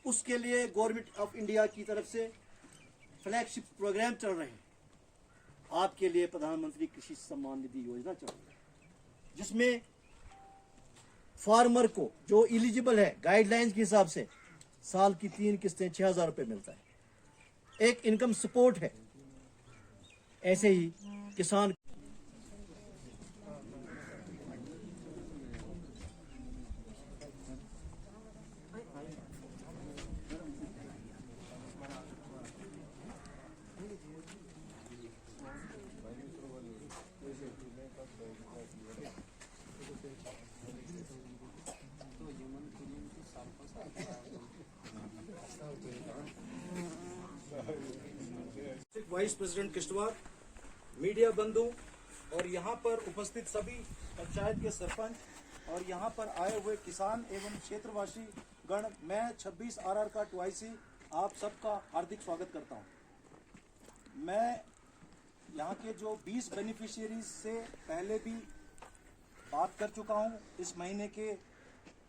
उसके लिए government of India की तरफ से फ्लैगशिप प्रोग्राम चल रहे हैं। आपके लिए प्रधानमंत्री कृषि सम्मान निधि योजना चल रही है, जिसमें फार्मर को जो एलिजिबल है गाइडलाइंस के हिसाब से साल की 3 किस्तें 6,000 रुपये मिलता है। एक इनकम सपोर्ट है। ऐसे ही किसान वाइस प्रेसिडेंट किश्तवाड़, मीडिया बंधु और यहाँ पर उपस्थित सभी पंचायत के सरपंच और यहाँ पर आए हुए किसान एवं क्षेत्रवासी गण, मैं 26 RR का 2IC आप सबका हार्दिक स्वागत करता हूँ। मैं यहाँ के जो 20 बेनिफिशियरीज से पहले भी बात कर चुका हूँ। इस महीने के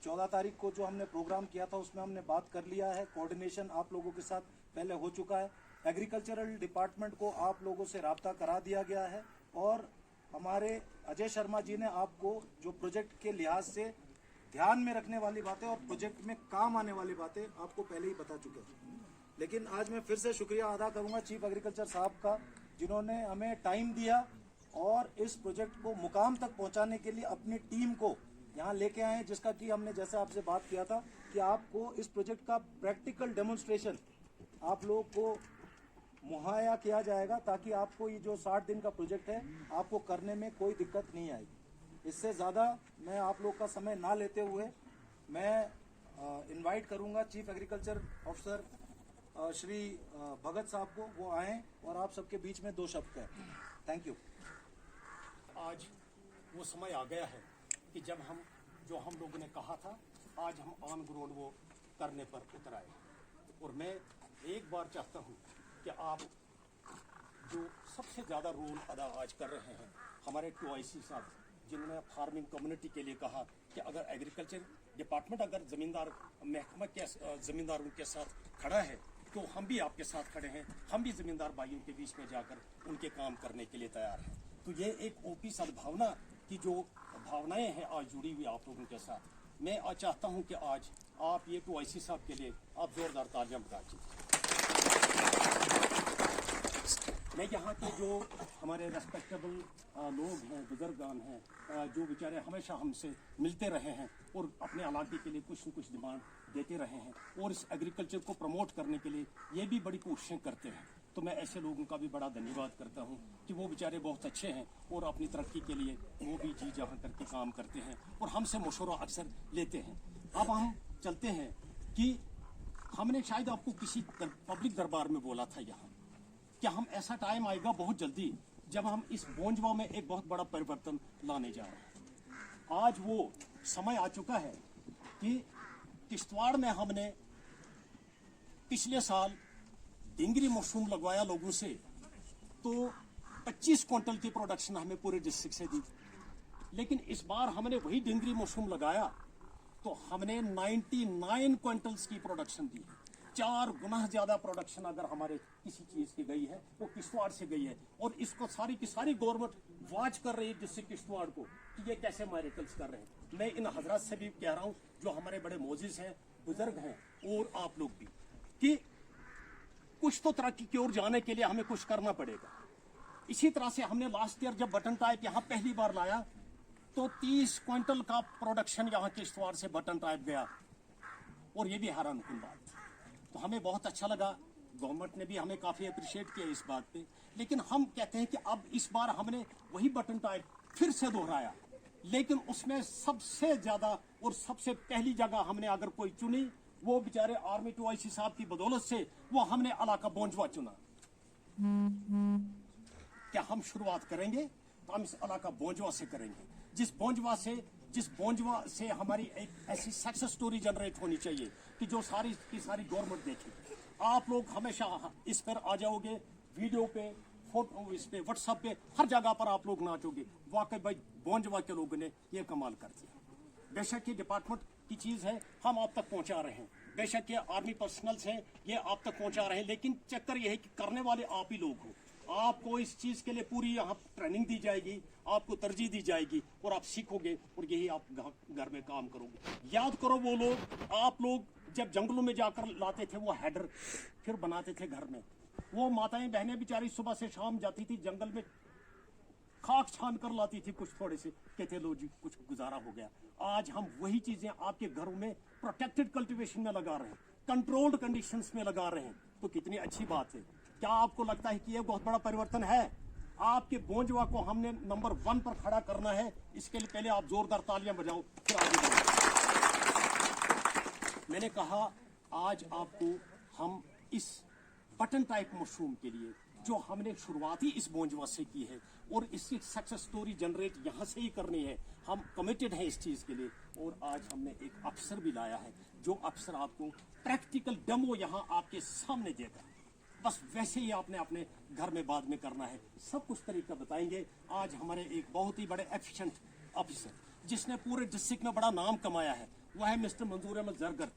14 तारीख को जो हमने प्रोग्राम किया था उसमें हमने बात कर लिया है। कोऑर्डिनेशन आप लोगों के साथ पहले हो चुका है। एग्रीकल्चरल डिपार्टमेंट को आप लोगों से राब्ता करा दिया गया है और हमारे अजय शर्मा जी ने आपको जो प्रोजेक्ट के लिहाज से ध्यान में रखने वाली बातें और प्रोजेक्ट में काम आने वाली बातें आपको पहले ही बता चुके हैं। लेकिन आज मैं फिर से शुक्रिया अदा करूंगा चीफ एग्रीकल्चर साहब का, जिन्होंने हमें टाइम दिया और इस प्रोजेक्ट को मुकाम तक पहुंचाने के लिए अपनी टीम को यहाँ लेके आए हैं, जिसका कि हमने जैसे आपसे बात किया था कि आपको इस प्रोजेक्ट का प्रैक्टिकल डेमोन्स्ट्रेशन आप लोगों को मुहैया किया जाएगा, ताकि आपको ये जो 60 दिन का प्रोजेक्ट है आपको करने में कोई दिक्कत नहीं आएगी। इससे ज़्यादा मैं आप लोग का समय ना लेते हुए मैं इनवाइट करूंगा chief agriculture officer Shri Bhagat साहब को, वो आएँ और आप सबके बीच में 2 शब्द कहें। Thank you. आज वो समय आ गया है कि जब हम लोगों ने कहा था, आज हम ऑन ग्राउंड वो करने पर उतर आए। और मैं एक बार चाहता हूँ कि आप जो सबसे ज़्यादा रोल अदा आज कर रहे हैं, हमारे 2IC साहब, जिन्होंने फार्मिंग कम्युनिटी के लिए कहा कि अगर एग्रीकल्चर डिपार्टमेंट अगर ज़मींदार महकमा के ज़मींदारों के साथ खड़ा है तो हम भी आपके साथ खड़े हैं। हम भी ज़मींदार भाइयों के बीच में जाकर उनके काम करने के लिए तैयार हैं। तो ये एक ओपी सद्भावना की जो भावनाएं हैं आज जुड़ी हुई आप लोगों के साथ। मैं आज चाहता हूं कि आज आप ये 2IC साहब के लिए आप जोरदार तालियां बजाइए। मैं यहाँ के जो हमारे रेस्पेक्टेबल लोग हैं, बुजुर्गान हैं, जो बेचारे हमेशा हमसे मिलते रहे हैं और अपने इलाके के लिए कुछ न कुछ डिमांड देते रहे हैं और इस एग्रीकल्चर को प्रमोट करने के लिए ये भी बड़ी कोशिशें करते हैं, तो मैं ऐसे लोगों का भी बड़ा धन्यवाद करता हूं कि वो बेचारे बहुत अच्छे हैं और अपनी तरक्की के लिए वो भी जी जहाँ करके काम करते हैं और हमसे मशवरा अक्सर लेते हैं। अब हम चलते हैं कि हमने शायद आपको किसी पब्लिक दरबार में बोला था यहाँ कि हम ऐसा टाइम आएगा बहुत जल्दी जब हम इस बोंजवा में एक बहुत बड़ा परिवर्तन लाने जा रहे हैं। आज वो समय आ चुका है कि किश्तवाड़ में हमने पिछले साल डिंगरी मशरूम लगवाया लोगों से, तो 25 क्विंटल की प्रोडक्शन हमें पूरे डिस्ट्रिक्ट से दी। लेकिन इस बार हमने वही डिंगरी मशरूम लगाया तो हमने 99 क्विंटल्स की प्रोडक्शन दी है। 4 गुना ज्यादा प्रोडक्शन अगर हमारे किसी चीज की गई है वो किश्तवाड़ से गई है। और इसको सारी की सारी गवर्नमेंट वॉच कर रही है डिस्ट्रिक्ट किश्तवाड़ को कि ये कैसे मैरिकल्स कर रहे हैं। मैं इन हजरात से भी कह रहा हूँ, जो हमारे बड़े मोजिज हैं, बुजुर्ग हैं और आप लोग भी, कि कुछ तो तरक्की की ओर जाने के लिए हमें कुछ करना पड़ेगा। इसी तरह से हमने लास्ट ईयर जब बटन टाइप यहाँ पहली बार लाया तो 30 क्विंटल का प्रोडक्शन यहाँ किश्तवाड़ से बटन टाइप गया और ये भी हैरानकुन बात। तो हमें बहुत अच्छा लगा, गवर्नमेंट ने भी हमें काफ़ी अप्रिशिएट किया इस बात पे। लेकिन हम कहते हैं कि अब इस बार हमने वही बटन टाइप फिर से दोहराया, लेकिन उसमें सबसे ज़्यादा और सबसे पहली जगह हमने अगर कोई चुनी, वो बेचारे आर्मी 2IC साहब की बदौलत से वो हमने इलाका बोंजवा चुना। क्या हम शुरुआत करेंगे तो हम इस इलाका बोंजवा से करेंगे। जिस बोंजवा से हमारी एक ऐसी सक्सेस स्टोरी जनरेट होनी चाहिए कि जो सारी की सारी गवर्नमेंट देखे। आप लोग हमेशा इस पर आ जाओगे, वीडियो पे, फोटो, इस पे, व्हाट्सएप पे, हर जगह पर आप लोग नाचोगे। वाकई भाई बोंजवा के लोगों ने ये कमाल कर दिया। बेशक ये डिपार्टमेंट की चीज़ है, हम आप तक पहुंचा रहे हैं। बेशक ये आर्मी पर्सनल्स हैं, ये आप तक पहुंचा रहे हैं, लेकिन चक्कर ये है कि करने वाले आप ही लोग हो। आपको इस चीज के लिए पूरी यहाँ ट्रेनिंग दी जाएगी, आपको तरजीह दी जाएगी और आप सीखोगे और यही आप घर में काम करोगे। याद करो वो लोग, आप लोग जब जंगलों में जाकर लाते थे वो हेडर, फिर बनाते थे घर में। वो माताएं बहनें बेचारी सुबह से शाम जाती थी जंगल में, खाक छान कर लाती थी कुछ थोड़े से, कहते लो जी कुछ गुजारा हो गया। आज हम वही चीजें आपके घरों में प्रोटेक्टेड कल्टीवेशन में लगा रहे हैं, कंट्रोल्ड कंडीशंस में लगा रहे हैं, तो कितनी अच्छी बात है। क्या आपको लगता है कि यह बहुत बड़ा परिवर्तन है? आपके बोंजवा को हमने नंबर 1 पर खड़ा करना है, इसके लिए पहले आप जोरदार तालियां बजाओ, फिर आगे बढ़ो। मैंने कहा आज आपको हम इस बटन टाइप मशरूम के लिए जो हमने शुरुआत ही इस बोंजवा से की है और इसकी सक्सेस स्टोरी जनरेट यहाँ से ही करनी है, हम कमिटेड हैं इस चीज के लिए। और आज हमने एक अफसर भी लाया है, जो अफसर आपको प्रैक्टिकल डेमो यहाँ आपके सामने देगा। बस वैसे ही आपने अपने घर में बाद में करना है, सब कुछ तरीका बताएंगे। आज हमारे एक बहुत ही बड़े एफिशिएंट ऑफिसर जिसने पूरे डिस्ट्रिक्ट में बड़ा नाम कमाया है, वह है मिस्टर मंजूर अहमद जरगर।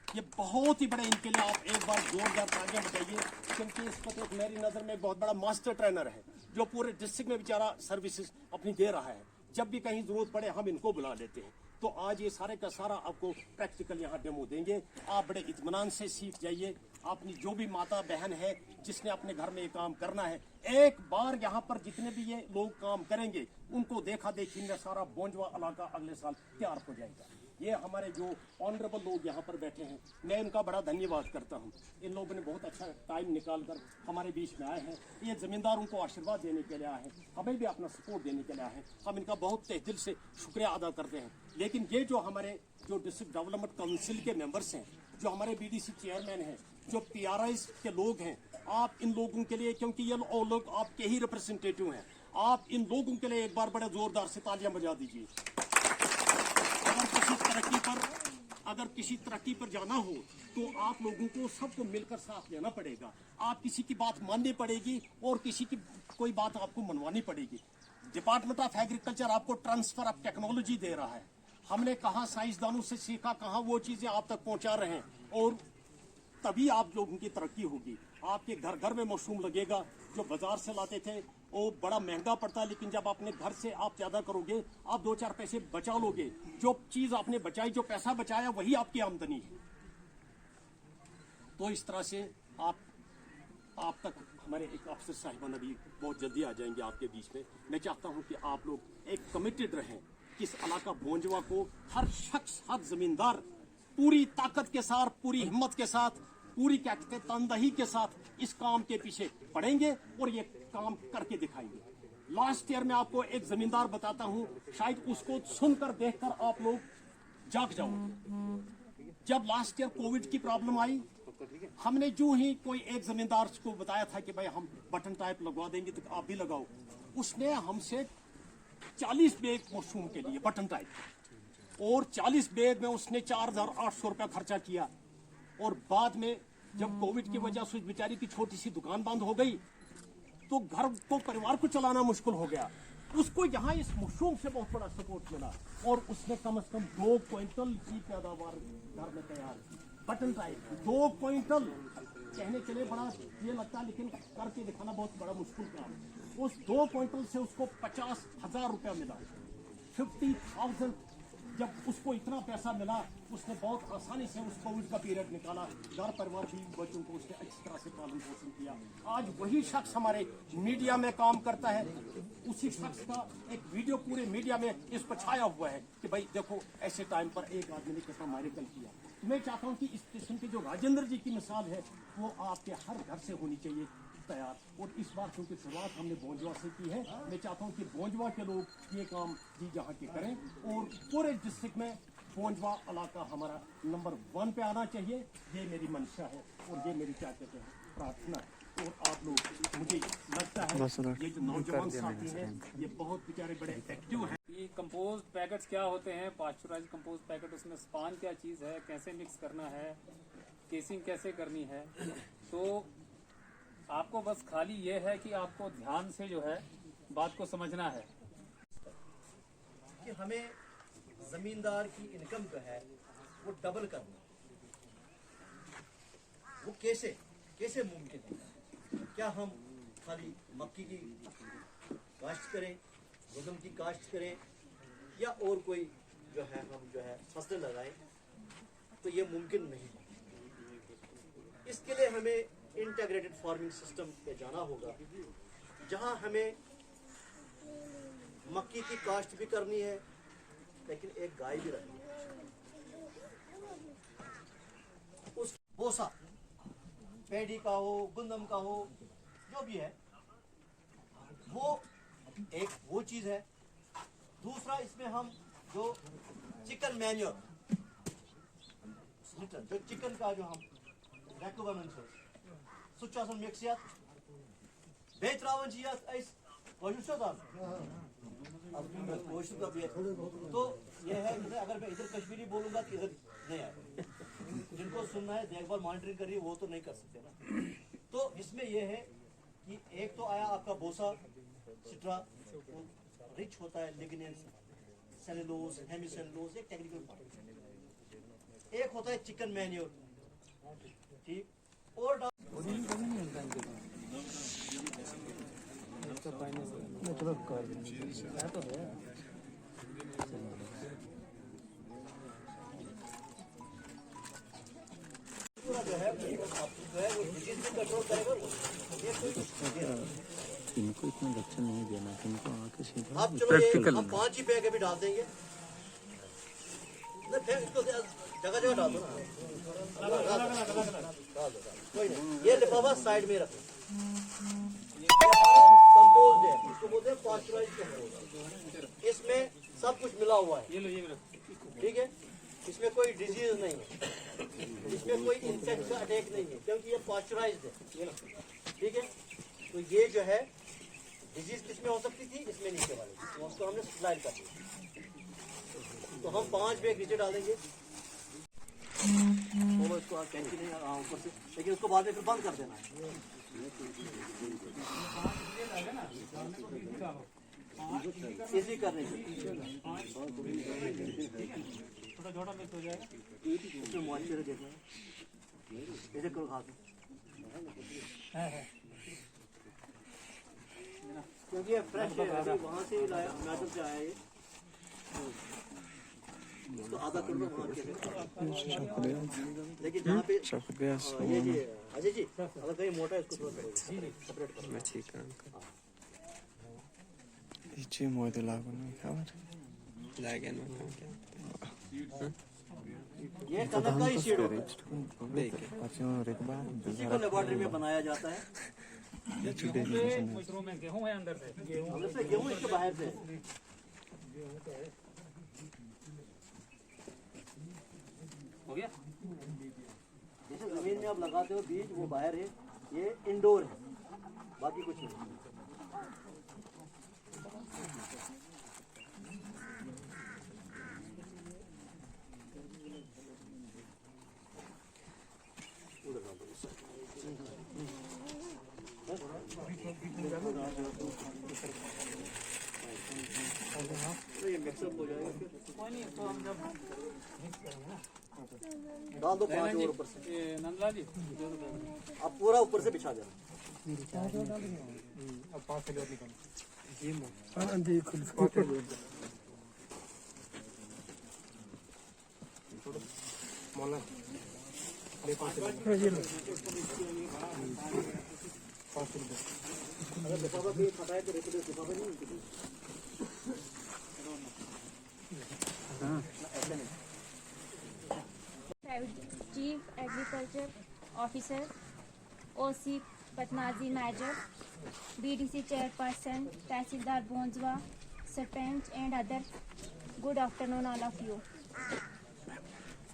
ये बहुत ही बड़े, इनके लिए आप एक बार जोरदार तालियां बजाइए, क्योंकि इस वक्त मेरी नजर में बहुत बड़ा मास्टर ट्रेनर है जो पूरे डिस्ट्रिक्ट में बेचारा सर्विसेज अपनी दे रहा है। जब भी कहीं जरूरत पड़े हम इनको बुला लेते हैं। तो आज ये सारे का सारा आपको प्रैक्टिकल यहाँ डेमो देंगे, आप बड़े इत्मीनान से सीख जाइए। अपनी जो भी माता बहन है जिसने अपने घर में ये काम करना है, एक बार यहाँ पर जितने भी ये लोग काम करेंगे उनको देखा देखी में सारा बोंजवा इलाका अगले साल तैयार हो जाएगा। ये हमारे जो ऑनरेबल लोग यहाँ पर बैठे हैं, मैं इनका बड़ा धन्यवाद करता हूँ। इन लोगों ने बहुत अच्छा टाइम निकाल कर हमारे बीच में आए हैं। ये जमींदारों को आशीर्वाद देने के लिए आए हैं, हमें भी अपना सपोर्ट देने के लिए आए हैं। हम इनका बहुत तहे दिल से शुक्रिया अदा करते हैं। लेकिन ये जो हमारे जो डिस्ट्रिक्ट डेवलपमेंट काउंसिल के मेंबर्स हैं, जो हमारे बीडीसी चेयरमैन हैं, जो पीआरआई के लोग हैं, आप इन लोगों के लिए, क्योंकि ये लोग आपके ही रिप्रेजेंटेटिव हैं, आप इन लोगों के लिए एक बार बड़े जोरदार से तालियां बजा दीजिए। अगर किसी तरक्की पर जाना हो तो आप लोगों को सबको मिलकर साथ लेना पड़ेगा। आप किसी की बात माननी पड़ेगी और किसी की कोई बात आपको मनवानी पड़ेगी। डिपार्टमेंट ऑफ एग्रीकल्चर आपको ट्रांसफर ऑफ टेक्नोलॉजी दे रहा है। हमने कहा साइंसदानों से सीखा, कहा वो चीजें आप तक पहुंचा रहे हैं, और तभी आप लोगों की तरक्की होगी। आपके घर घर में मशरूम लगेगा। जो बाजार से लाते थे वो बड़ा महंगा पड़ता है, लेकिन जब अपने घर से आप ज्यादा करोगे आप 2-4 पैसे बचा लोगे। जो चीज आपने बचाई, जो पैसा बचाया, वही आपकी आमदनी है। तो इस तरह से आप तक हमारे एक अफसर साहिबान अभी बहुत जल्दी आ जाएंगे आपके बीच में। मैं चाहता हूं कि आप लोग एक कमिटेड रहें कि इस इलाका बोंजवा को हर शख्स, हर जमींदार पूरी ताकत के साथ, पूरी हिम्मत के साथ, पूरी क्या कहते हैं तनदही के साथ इस काम के पीछे पड़ेंगे और ये काम करके दिखाएंगे। लास्ट ईयर में आपको एक जमींदार बताता हूं, शायद उसको सुनकर देखकर आप लोग जाग जाओगे। जब लास्ट ईयर कोविड की प्रॉब्लम आई, हमने जो ही कोई एक जमींदार को बताया था कि भाई हम बटन टाइप लगवा देंगे तो आप भी लगाओ, उसने हमसे 40 बैग मशरूम के लिए बटन टाइप, और 40 बैग में उसने 4,800 रुपया खर्चा किया। और बाद में जब कोविड की वजह से बेचारी की छोटी सी दुकान बंद हो गई तो घर को, परिवार को चलाना मुश्किल हो गया। उसको यहाँ इस मशरूम से बहुत बड़ा सपोर्ट मिला और उसने कम से कम 2 क्विंटल की पैदावार घर में तैयार की। बटन टाइप 2 क्विंटल कहने के लिए बड़ा ये लगता है, लेकिन करके दिखाना बहुत बड़ा मुश्किल काम है। उस 2 क्विंटल से उसको 50,000 रुपया मिला, 50,000। जब उसको इतना पैसा मिला, उसने बहुत आसानी से उस कोविड का पीरियड निकाला। घर परिवार भी, बच्चों को उसने अच्छी तरह से पालन पोषण किया। आज वही शख्स हमारे मीडिया में काम करता है। उसी शख्स का एक वीडियो पूरे मीडिया में इस पर छाया हुआ है कि भाई देखो ऐसे टाइम पर एक आदमी ने कितना मेडिकल किया। मैं चाहता हूँ कि इस किस्म की जो राजेंद्र जी की मिसाल है वो आपके हर घर से होनी चाहिए तैयार। और इस बार क्योंकि शुरुआत हमने बोंजवा से की है, मैं चाहता हूं कि बोंजवा के लोग ये काम जी जहां के करें और पूरे डिस्ट्रिक्ट में बोंजवा इलाका हमारा नंबर 1 पे आना चाहिए। ये मेरी मंशा है और ये मेरी क्या कहते हैं प्रार्थना है। और आप लोग, मुझे लगता है ये जो नौजवान साथी हैं ये बहुत बेचारे बड़े एक्टिव हैं। ये कंपोस्ट पैकेट्स क्या होते हैं, पाश्चराइज्ड कंपोस्ट पैकेट, उसमें स्पान क्या चीज़ है, कैसे मिक्स करना है, केसिंग कैसे करनी है। तो आपको बस खाली ये है कि आपको ध्यान से जो है बात को समझना है कि हमें जमींदार की इनकम जो है वो डबल करनी। कैसे कैसे मुमकिन है? क्या हम खाली मक्की की काश्त करें, गंदम की काश्त करें, या और कोई जो है हम जो है फसलें लगाएं? तो ये मुमकिन नहीं है। इसके लिए हमें इंटीग्रेटेड फार्मिंग सिस्टम पे जाना होगा, जहां हमें मक्की की काश्त भी करनी है, लेकिन एक गाय भी रखनी है। उस बोसा पैडी का हो, गुंदम का हो, जो भी है, वो एक वो चीज है। दूसरा, इसमें हम जो चिकन मैन्योर, जो चिकन का जो हम रेकमेंड सु मिक्सियत बे त्रावन तो ये है, अगर मैं इधर कश्मीरी बोलूंगा तो इधर नहीं आए। जिनको सुनना है, देखभाल मॉनिटरिंग कर रही है, वो तो नहीं कर सकते ना। तो इसमें यह है कि एक तो आया आपका बोसा सिट्रा, रिच होता है लिग्नेंस, सेलुलोज, हेमिसेलुलोज, एक टेक्निकल पार्ट। एक होता है चिकन मैन्योर, ठीक, और पूरा जो है वो डिजीज भी कंट्रोल करेगा। इनको इतना लक्षण नहीं देना, इनको आके सीधा आप चलो ये हम 5 ही बैग अभी डाल देंगे, इसको जगह जगह डाल दो ना, डाल दो, कोई नहीं। ये लिफाफा साइड में रखो। कंपोज है, इसको बोलते हैं पास्चराइज्ड कंपोज। इसमें सब कुछ मिला हुआ है, ठीक है। इसमें कोई डिजीज नहीं है, इसमें कोई इंसेक्ट का अटैक नहीं है, क्योंकि ये पास्चराइज्ड है, ठीक है। तो ये जो है डिजीज किसमें हो सकती थी, इसमें नीचे वाले, तो उसको हमने सप्लाई कर दिया। तो हम 5 बैग नीचे डालेंगे, और इसको कैंची नहीं ऊपर से, लेकिन उसको बाद में फिर बंद कर देना है। इसी करने थोड़ा जोड़ा मिक्स हो जाएगा, इसमें मॉइस्चर देखना है, ऐसे करो हाथ में, क्योंकि ये फ्रेश है, वहाँ से ही लाया, मैटर से आया ये। इसको आधा कर दो वहाँ के, लेकिन जहाँ पे ये जी अजय जी, अगर कहीं मोटा है इसको थोड़ा सेपरेट करो। इची मोदे लागू नहीं खबर लागे ना ये कनक का ही सीड होता है, अच्छा एक बार इसी को लेबोरेटरी में बनाया जाता है। मशरूम में गेहूं है अंदर से, अंदर से गेहूं, इसके बाहर से हो गया। जैसे जमीन में आप लगाते हो बीज, वो बाहर है, ये इंडोर है, बाकी कुछ नहीं। तो ये मिक्सअप हो जाएगा, कोई नहीं, तो हम जब डाल दो 5 और ऊपर से, नंदलाल जी आप पूरा ऊपर से बिछा देना। अब 5 किलो निकाल अगर लिफाफा भी फटाए तो रेपो लिफाफा नहीं ऐसे नहीं। Chief agriculture officer OC Patnaji major BDC chairperson tehsildar Bonjwa sarpanch and other, good afternoon all of you.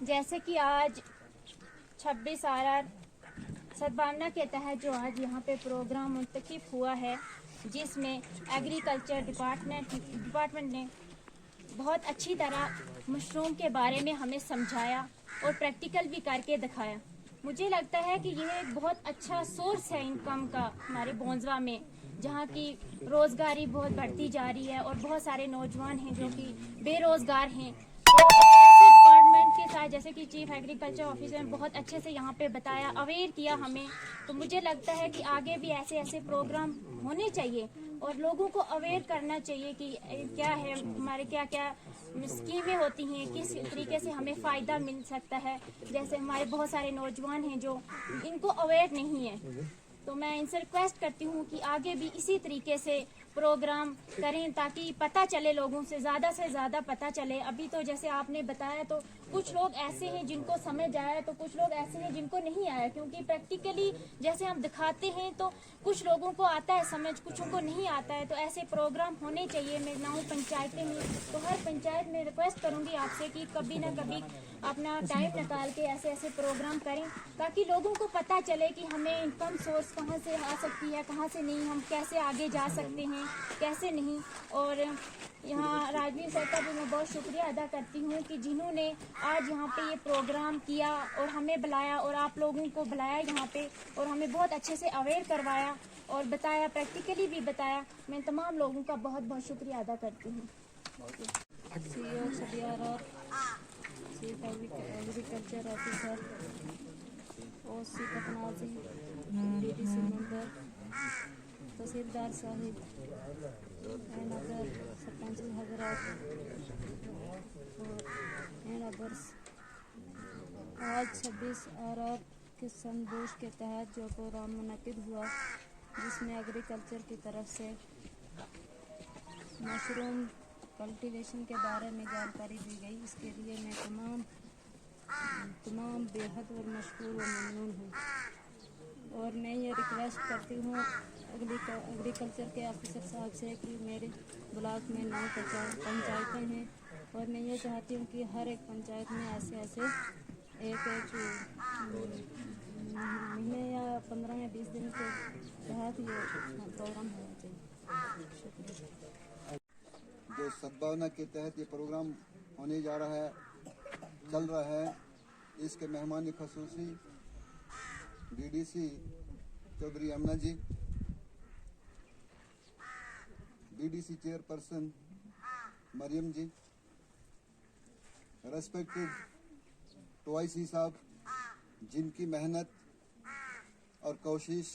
जैसे कि आज 26 RR सद्भावना के तहत जो आज यहाँ पे प्रोग्राम मुंतखब हुआ है, जिसमें एग्रीकल्चर डिपार्टमेंट ने बहुत अच्छी तरह मशरूम के बारे में हमें समझाया और प्रैक्टिकल भी करके दिखाया। मुझे लगता है कि यह एक बहुत अच्छा सोर्स है इनकम का हमारे बोंजवा में, जहाँ की रोज़गारी बहुत बढ़ती जा रही है और बहुत सारे नौजवान हैं जो कि बेरोज़गार हैं। तो ऐसे डिपार्टमेंट के के साथ, जैसे कि चीफ एग्रीकल्चर ऑफिसर ने बहुत अच्छे से यहाँ पे बताया, अवेयर किया हमें, तो मुझे लगता है कि आगे भी ऐसे ऐसे प्रोग्राम होने चाहिए और लोगों को अवेयर करना चाहिए कि क्या है, हमारे क्या क्या स्कीमें होती हैं, किस तरीके से हमें फ़ायदा मिल सकता है। जैसे हमारे बहुत सारे नौजवान हैं जो इनको अवेयर नहीं है, तो मैं इनसे रिक्वेस्ट करती हूँ कि आगे भी इसी तरीके से प्रोग्राम करें ताकि पता चले, लोगों से ज़्यादा पता चले। अभी तो जैसे आपने बताया तो कुछ लोग ऐसे हैं जिनको समझ आया, तो कुछ लोग ऐसे हैं जिनको नहीं आया, क्योंकि प्रैक्टिकली जैसे हम दिखाते हैं तो कुछ लोगों को आता है समझ, कुछों को नहीं आता है। तो ऐसे प्रोग्राम होने चाहिए। मेरे 9 पंचायतें हैं, तो हर पंचायत में रिक्वेस्ट करूँगी आपसे कि कभी ना कभी अपना टाइम निकाल के ऐसे ऐसे प्रोग्राम करें ताकि लोगों को पता चले कि हमें इनकम सोर्स कहाँ से आ सकती है, कहाँ से नहीं, हम कैसे आगे जा सकते हैं, कैसे नहीं। और यहाँ राजवीर सर का भी मैं बहुत शुक्रिया अदा करती हूँ कि जिन्होंने आज यहाँ पे ये प्रोग्राम किया और हमें बुलाया और आप लोगों को बुलाया यहाँ पे और हमें बहुत अच्छे से अवेयर करवाया और बताया, प्रैक्टिकली भी बताया। मैं तमाम लोगों का बहुत बहुत शुक्रिया अदा करती हूँ। CEO Sadiyara, chief agriculture officer, OC Patnaji, DDC member, tehsildar sahib and other sarpanch हजरात एंड अदर्स, आज 26 आराब के संदेश के तहत जो प्रोग्राम मुनक़िद हुआ जिसमें एग्रीकल्चर की तरफ से मशरूम कल्टीवेशन के बारे में जानकारी दी गई, इसके लिए मैं तमाम बेहद और मशकूर व ममनून हूँ। और मैं ये रिक्वेस्ट करती हूँ एग्रीकल्चर के ऑफिसर साहब से कि मेरे ब्लॉक में 9 पंचायतें हैं और मैं ये चाहती हूँ कि हर एक पंचायत में ऐसे एक महीने या 15 या 20 दिन के तहत ये प्रोग्राम होना चाहिए। शुक्रिया। जो सद्भावना के तहत ये प्रोग्राम होने जा रहा है, चल रहा है, इसके मेहमान ख़ुसूसी BDC चौधरी अमना जी, BDC चेयरपर्सन मरियम जी, रेस्पेक्टेड टोआईसी साहब, जिनकी मेहनत और कोशिश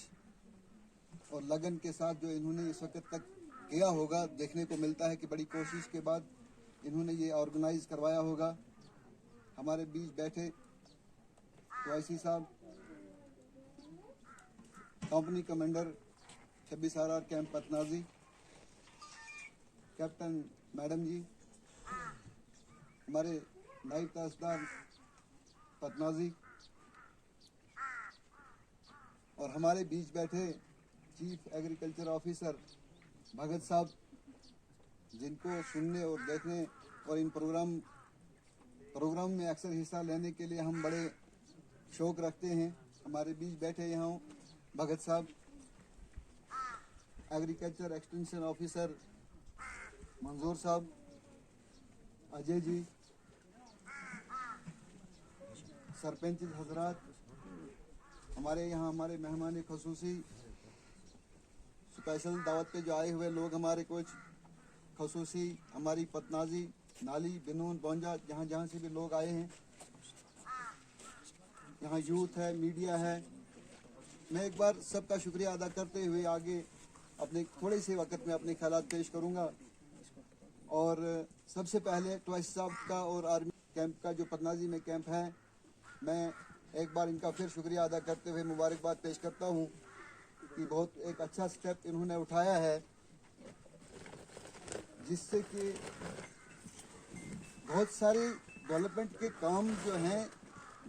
और लगन के साथ जो इन्होंने इस वक्त तक किया होगा, देखने को मिलता है कि बड़ी कोशिश के बाद इन्होंने ये ऑर्गेनाइज करवाया होगा। हमारे बीच बैठे टोआईसी sahib, company commander 26 RR camp Patnaji, captain madam ji, हमारे नायब तहसीलदार पटनाजी और हमारे बीच बैठे चीफ एग्रीकल्चर ऑफिसर भगत साहब, जिनको सुनने और देखने और इन प्रोग्राम में अक्सर हिस्सा लेने के लिए हम बड़े शौक रखते हैं। हमारे बीच बैठे यहाँ भगत साहब, एग्रीकल्चर एक्सटेंशन ऑफिसर मंजूर साहब, अजय जी, सरपंच हजरात, हमारे यहाँ हमारे मेहमान ख़ुसूसी स्पेशल दावत पे जो आए हुए लोग, हमारे कुछ ख़ुसूसी हमारी पटनाजी, नाली, बिनून, बोंजा, जहाँ से भी लोग आए हैं, यहाँ यूथ है, मीडिया है। मैं एक बार सबका शुक्रिया अदा करते हुए आगे अपने थोड़े से वक्त में अपने ख्यालात पेश करूँगा। और सबसे पहले टोआईसी साहब का और आर्मी कैंप का जो पटनाजी में कैंप है, मैं एक बार इनका फिर शुक्रिया अदा करते हुए मुबारकबाद पेश करता हूँ कि बहुत एक अच्छा स्टेप इन्होंने उठाया है, जिससे कि बहुत सारे डेवलपमेंट के काम जो हैं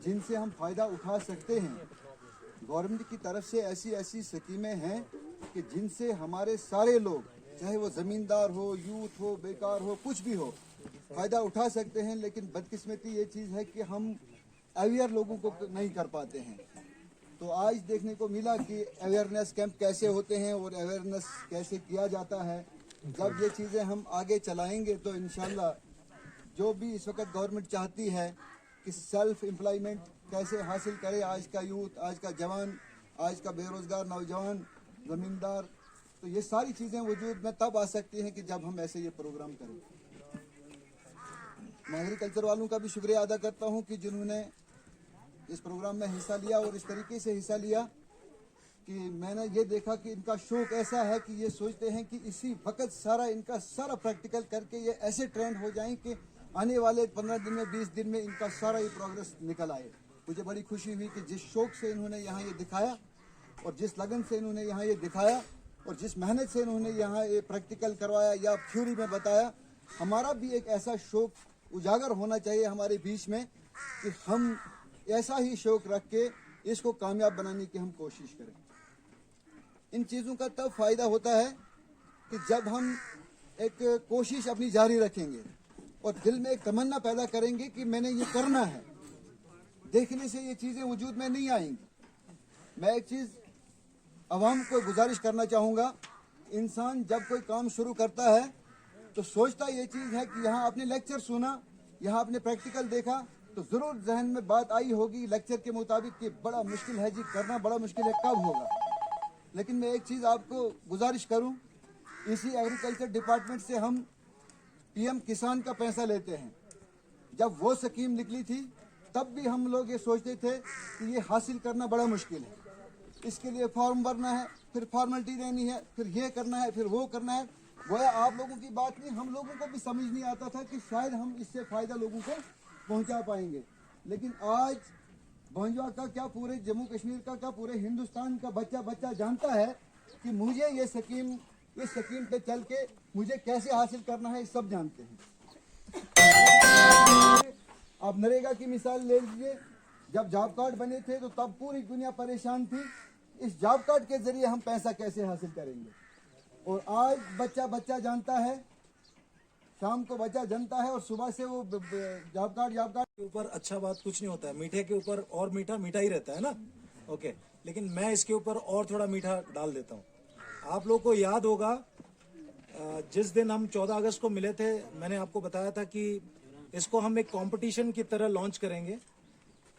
जिनसे हम फ़ायदा उठा सकते हैं। गवर्नमेंट की तरफ से ऐसी स्कीमें हैं कि जिनसे हमारे सारे लोग, चाहे वो ज़मींदार हो, यूथ हो, बेकार हो, कुछ भी हो, फ़ायदा उठा सकते हैं। लेकिन बदकिस्मती ये चीज़ है कि हम अवेयर लोगों को नहीं कर पाते हैं। तो आज देखने को मिला कि अवेयरनेस कैंप कैसे होते हैं और अवेयरनेस कैसे किया जाता है। जब ये चीज़ें हम आगे चलाएंगे तो इंशाल्लाह जो भी इस वक्त गवर्नमेंट चाहती है कि सेल्फ एम्प्लॉयमेंट कैसे हासिल करे आज का यूथ, आज का जवान, आज का बेरोज़गार नौजवान, ज़मींदार, तो ये सारी चीज़ें वजूद में तब आ सकती हैं कि जब हम ऐसे ये प्रोग्राम करें। मैं एग्रीकल्चर वालों का भी शुक्रिया अदा करता हूं कि जिन्होंने इस प्रोग्राम में हिस्सा लिया और इस तरीके से हिस्सा लिया कि मैंने ये देखा कि इनका शौक ऐसा है कि ये सोचते हैं कि इसी वक्त इनका सारा प्रैक्टिकल करके ये ऐसे ट्रेंड हो जाएं कि आने वाले 15 दिन में 20 दिन में इनका सारा ये प्रोग्रेस निकल आए। मुझे बड़ी खुशी हुई कि जिस शौक से इन्होंने यहाँ ये दिखाया और जिस लगन से इन्होंने यहाँ ये दिखाया और जिस मेहनत से इन्होंने यहाँ ये प्रैक्टिकल करवाया या थ्योरी में बताया, हमारा भी एक ऐसा शौक उजागर होना चाहिए हमारे बीच में कि हम ऐसा ही शौक रख के इसको कामयाब बनाने की हम कोशिश करें। इन चीज़ों का तब फायदा होता है कि जब हम एक कोशिश अपनी जारी रखेंगे और दिल में एक तमन्ना पैदा करेंगे कि मैंने ये करना है। देखने से ये चीज़ें वजूद में नहीं आएंगी। मैं एक चीज़ अवाम को गुजारिश करना चाहूँगा, इंसान जब कोई काम शुरू करता है तो सोचता ये चीज़ है कि यहाँ आपने लेक्चर सुना, यहाँ आपने प्रैक्टिकल देखा तो ज़रूर जहन में बात आई होगी लेक्चर के मुताबिक कि बड़ा मुश्किल है जी, करना बड़ा मुश्किल है, कब होगा। लेकिन मैं एक चीज़ आपको गुजारिश करूं, इसी एग्रीकल्चर डिपार्टमेंट से हम पीएम किसान का पैसा लेते हैं। जब वो स्कीम निकली थी तब भी हम लोग ये सोचते थे कि ये हासिल करना बड़ा मुश्किल है, इसके लिए फॉर्म भरना है, फिर फॉर्मेलिटी देनी है, फिर ये करना है, फिर वो करना है। गोया आप लोगों की बात नहीं, हम लोगों को भी समझ नहीं आता था कि शायद हम इससे फ़ायदा लोगों को पहुंचा पाएंगे। लेकिन आज भंजवा का क्या, पूरे जम्मू कश्मीर का क्या, पूरे हिंदुस्तान का बच्चा जानता है कि मुझे ये स्कीम पे चल के मुझे कैसे हासिल करना है, सब जानते हैं। आप नरेगा की मिसाल ले लीजिए, जब जॉब कार्ड बने थे तो तब पूरी दुनिया परेशान थी, इस जॉब कार्ड के जरिए हम पैसा कैसे हासिल करेंगे। और आज बच्चा जानता है, शाम को बच्चा जानता है और सुबह से वो जॉब कार्ड के ऊपर अच्छा बात कुछ नहीं होता है, मीठे के ऊपर और मीठा ही रहता है ना। ओके, लेकिन मैं इसके ऊपर और थोड़ा मीठा डाल देता हूँ। आप लोगों को याद होगा जिस दिन हम 14 अगस्त को मिले थे, मैंने आपको बताया था कि इसको हम एक कंपटीशन की तरह लॉन्च करेंगे।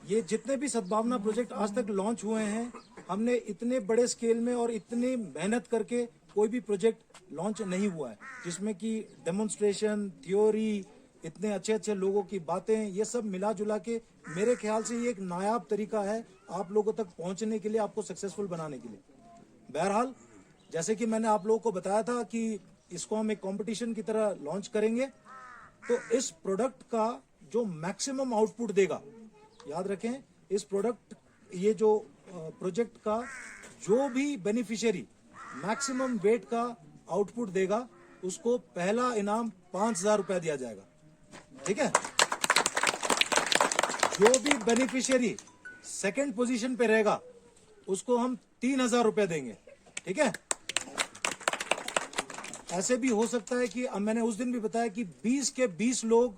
ये जितने भी सद्भावना प्रोजेक्ट आज तक लॉन्च हुए हैं, हमने इतने बड़े स्केल में और इतनी मेहनत करके कोई भी प्रोजेक्ट लॉन्च नहीं हुआ है जिसमें कि डेमोन्स्ट्रेशन, थ्योरी, इतने अच्छे लोगों की बातें, ये सब मिला जुला के मेरे ख्याल से ये एक नायाब तरीका है आप लोगों तक पहुंचने के लिए, आपको सक्सेसफुल बनाने के लिए। बहरहाल, जैसे कि मैंने आप लोगों को बताया था कि इसको हम एक कंपटीशन की तरह लॉन्च करेंगे, तो इस प्रोडक्ट का जो मैक्सिमम आउटपुट देगा, याद रखें, इस प्रोडक्ट, ये जो प्रोजेक्ट का जो भी बेनिफिशियरी मैक्सिमम वेट का आउटपुट देगा, उसको पहला इनाम 5,000 रुपया दिया जाएगा। ठीक है। जो भी बेनिफिशियरी सेकंड पोजीशन पे रहेगा उसको हम 3,000 रुपया देंगे। ठीक है। ऐसे भी हो सकता है कि मैंने उस दिन भी बताया कि 20 के 20 लोग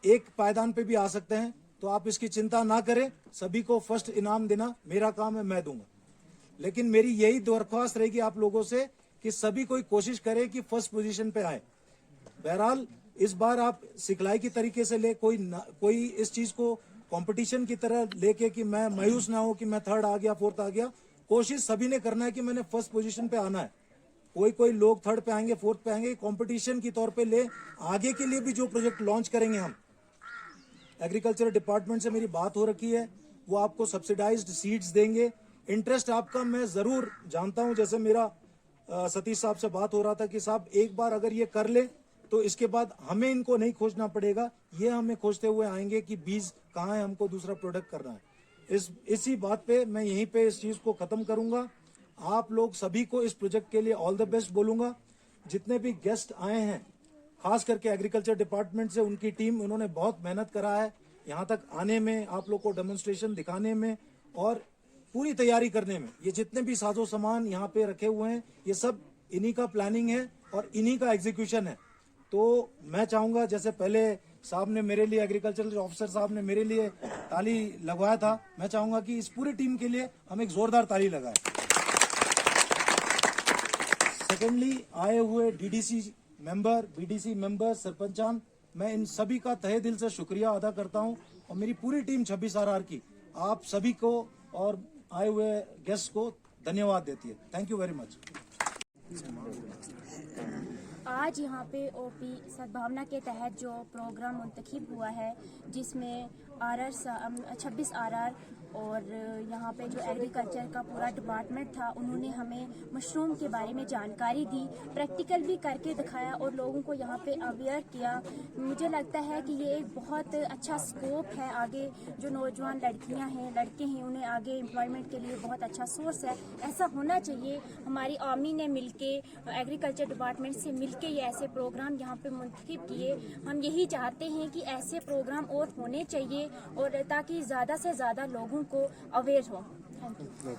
एक पायदान पे भी आ सकते हैं, तो आप इसकी चिंता ना करें, सभी को फर्स्ट इनाम देना मेरा काम है, मैं दूंगा। लेकिन मेरी यही दरख्वास्त रहेगी आप लोगों से कि सभी कोई कोशिश करे कि फर्स्ट पोजीशन पे आए। बहरहाल, इस बार आप सिखलाई की तरीके से ले, कोई इस चीज को कंपटीशन की तरह लेके कि मैं मायूस ना हो कि मैं थर्ड आ गया, फोर्थ आ गया। कोशिश सभी ने करना है कि मैंने फर्स्ट पोजीशन पे आना है। कोई लोग थर्ड पे आएंगे, फोर्थ पे आएंगे, कंपटीशन की तौर पे ले। आगे के लिए भी जो प्रोजेक्ट लॉन्च करेंगे हम, एग्रीकल्चर डिपार्टमेंट से मेरी बात हो रखी है, वो आपको सब्सिडाइज्ड सीड्स देंगे। इंटरेस्ट आपका मैं जरूर जानता हूं, जैसे मेरा सतीश साहब से बात हो रहा था कि साहब एक बार अगर ये कर ले तो इसके बाद हमें इनको नहीं खोजना पड़ेगा, ये हमें खोजते हुए आएंगे कि बीज कहाँ है, हमको दूसरा प्रोडक्ट करना है। इसी बात पे मैं यहीं पे इस चीज को खत्म करूंगा। आप लोग सभी को इस प्रोजेक्ट के लिए ऑल द बेस्ट बोलूंगा। जितने भी गेस्ट आए हैं, खास करके एग्रीकल्चर डिपार्टमेंट से उनकी टीम, उन्होंने बहुत मेहनत करा है यहाँ तक आने में, आप लोग को डेमोन्स्ट्रेशन दिखाने में और पूरी तैयारी करने में। ये जितने भी साजो सामान यहाँ पे रखे हुए हैं, ये सब इन्हीं का प्लानिंग है और इन्हीं का एग्जीक्यूशन है। तो मैं चाहूंगा, जैसे पहले साहब ने मेरे लिए, एग्रीकल्चर ऑफिसर साहब ने मेरे लिए ताली लगवाया था, मैं चाहूंगा कि इस पूरी टीम के लिए हम एक जोरदार ताली लगाएं। सेकेंडली, आए हुए डीडीसी मेंबर, बीडीसी मेंबर, सरपंचान, मैं इन सभी का तहे दिल से शुक्रिया अदा करता हूं और मेरी पूरी टीम 26 RR की आप सभी को और आए हुए गेस्ट को धन्यवाद देती है। Thank you very much. आज यहाँ पे ओपी सद्भावना के तहत जो प्रोग्राम मुंतखब हुआ है, जिसमें 26 आरआर और यहाँ पे जो एग्रीकल्चर का पूरा डिपार्टमेंट था, उन्होंने हमें मशरूम के बारे में जानकारी दी, प्रैक्टिकल भी करके दिखाया और लोगों को यहाँ पे अवेयर किया। मुझे लगता है कि ये एक बहुत अच्छा स्कोप है आगे, जो नौजवान लड़कियाँ हैं, लड़के हैं, उन्हें आगे एम्प्लॉयमेंट के लिए बहुत अच्छा सोर्स है। ऐसा होना चाहिए। हमारी आर्मी ने मिलके, एग्रीकल्चर डिपार्टमेंट से मिलके ये ऐसे प्रोग्राम यहाँ पे मुंतखब किए। हम यही चाहते हैं कि ऐसे प्रोग्राम और होने चाहिए, और ताकि ज़्यादा से ज़्यादा लोगों को अवेयर हो। Thank you.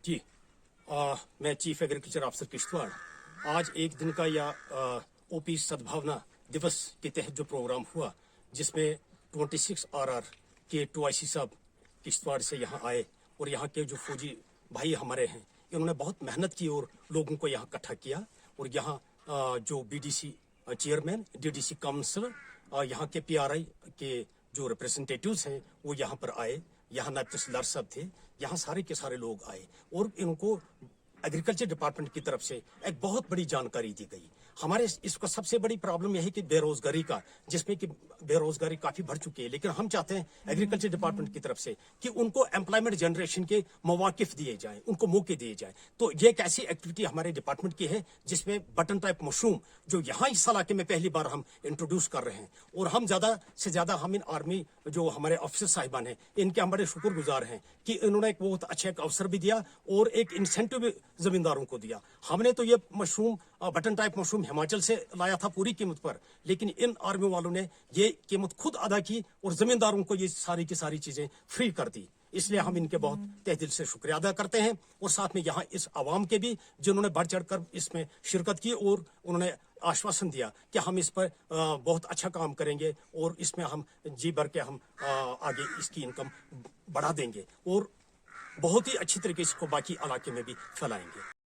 जी, मैं चीफ एग्रीकल्चर ऑफिसर किश्तवाड़। आज एक दिन का या ओपी सद्भावना दिवस के तहत जो प्रोग्राम हुआ, जिसमें 26 आरआर के 2IC साहब किश्तवाड़ से यहाँ आए और यहाँ के जो फौजी भाई हमारे हैं, इन्होंने बहुत मेहनत की और लोगों को यहाँ इकट्ठा किया। और यहाँ जो BDC चेयरमैन, DDC काउंसलर, यहाँ के PRI के जो रिप्रेजेंटेटिव्स हैं वो यहाँ पर आए। यहाँ नायब तहसीलदार साहब थे, यहाँ सारे के सारे लोग आए और इनको एग्रीकल्चर डिपार्टमेंट की तरफ से एक बहुत बड़ी जानकारी दी गई। हमारे इसका सबसे बड़ी प्रॉब्लम यह है कि बेरोजगारी का, जिसमें कि बेरोजगारी काफी बढ़ चुकी है, लेकिन हम चाहते हैं एग्रीकल्चर डिपार्टमेंट की तरफ से कि उनको एम्प्लॉयमेंट जनरेशन के मौके दिए जाएं, उनको मौके दिए जाएं। तो ये एक ऐसी एक्टिविटी हमारे डिपार्टमेंट की है जिसमें बटन टाइप मशरूम, जो यहाँ इस इलाके में पहली बार हम इंट्रोड्यूस कर रहे हैं, और हम ज्यादा से ज्यादा हम इन आर्मी जो हमारे ऑफिसर साहिबान हैं, इनके हम बड़े शुक्रगुजार हैं कि इन्होंने एक बहुत अच्छा एक अवसर भी दिया और एक इंसेंटिव भी जमींदारों को दिया। हमने तो ये mushroom, button type mushroom Himachal से लाया था पूरी कीमत पर, लेकिन इन आर्मी वालों ने ये कीमत खुद अदा की और जमींदारों को ये सारी की सारी चीजें फ्री कर दी। इसलिए हम इनके बहुत तहे दिल से शुक्रिया अदा करते हैं। और साथ में यहाँ इस आवाम के भी, जिन्होंने बढ़ चढ़ कर इसमें शिरकत की और उन्होंने आश्वासन दिया कि हम इस पर बहुत अच्छा काम करेंगे और इसमें हम जी भर के हम आगे इसकी इनकम बढ़ा देंगे और बहुत ही अच्छी तरीके से इसको बाकी इलाके में भी फैलाएंगे।